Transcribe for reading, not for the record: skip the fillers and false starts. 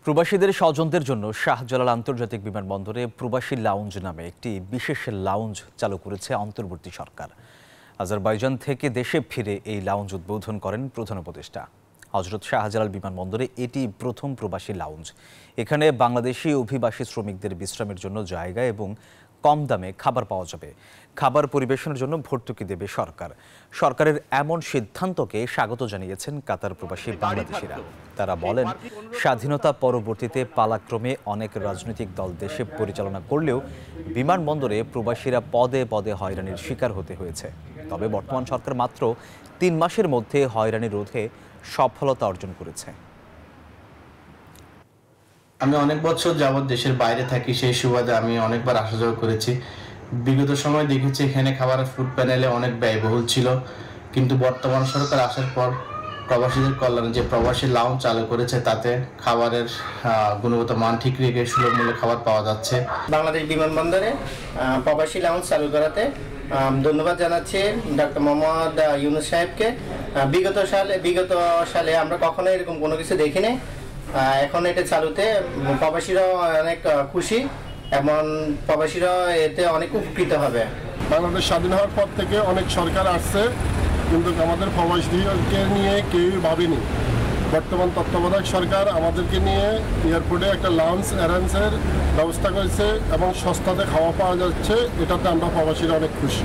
প্রবাসীদের স্বজনদের জন্য শাহজালাল আন্তর্জাতিক বিমানবন্দরে প্রবাসী লাউঞ্জ নামে একটি বিশেষ লাউঞ্জ চালু করেছে অন্তর্বর্তী সরকার। আজারবাইজান থেকে দেশে ফিরে এই লাউঞ্জ উদ্বোধন করেন প্রধান উপদেষ্টা। হজরত শাহজালাল বিমানবন্দরে এটি প্রথম প্রবাসী লাউঞ্জ। এখানে বাংলাদেশি অভিবাসী শ্রমিকদের বিশ্রামের জন্য জায়গা এবং কম দামে খাবার পাওয়া যাবে। খাবার পরিবেশনের জন্য ভর্তুকি দেবে সরকার। সরকারের এমন সিদ্ধান্তকে স্বাগত জানিয়েছেন কাতার প্রবাসী বাংলাদেশিরা। তারা বলেন, স্বাধীনতা পরবর্তীতে পালাক্রমে অনেক রাজনৈতিক দল দেশে পরিচালনা করলেও বিমানবন্দরে প্রবাসীরা পদে পদে হয়রানির শিকার হতে হয়েছে। তবে বর্তমান সরকার মাত্র ৩ মাসের মধ্যে হয়রানি রোধে সফলতা অর্জন করেছে। আমি অনেক বছর যাবৎ দেশের বাইরে থাকি, সেই সুবাদে আমি অনেকবার আসা যাওয়া করেছি। বিগত সময় দেখেছি এখানে খাবারের ফুড প্যানেলে অনেক ব্যয়বহুল ছিল, কিন্তু বর্তমান সরকার আসার পর প্রবাসীদের কল্যাণে যে প্রবাসী লাউঞ্জ চালু করেছে তাতে খাবারের গুণগত মান ঠিক রেখে সুলভ মূল্যে খাবার পাওয়া যাচ্ছে। বাংলাদেশ বিমানবন্দরে প্রবাসী লাউঞ্জ চালু করাতে ধন্যবাদ জানাচ্ছি ডক্টর মোহাম্মদ ইউনুস সাহেবকে। বিগত সালে আমরা কখনো এরকম কোনো কিছু দেখিনি। এখন এটা চালুতে প্রবাসীরাও অনেক খুশি এবং প্রবাসীরা এতে অনেক উপকৃত হবে। বাংলাদেশ স্বাধীন হওয়ার পর থেকে অনেক সরকার আসছে, কিন্তু আমাদের প্রবাসীদেরকে নিয়ে কেউই ভাবেনি। বর্তমান তত্ত্বাবধায়ক সরকার আমাদেরকে নিয়ে এয়ারপোর্টে একটা লাউঞ্জ অ্যারেঞ্জের ব্যবস্থা করেছে এবং সস্তাতে খাওয়া পাওয়া যাচ্ছে। এটাতে আমরা প্রবাসীরা অনেক খুশি।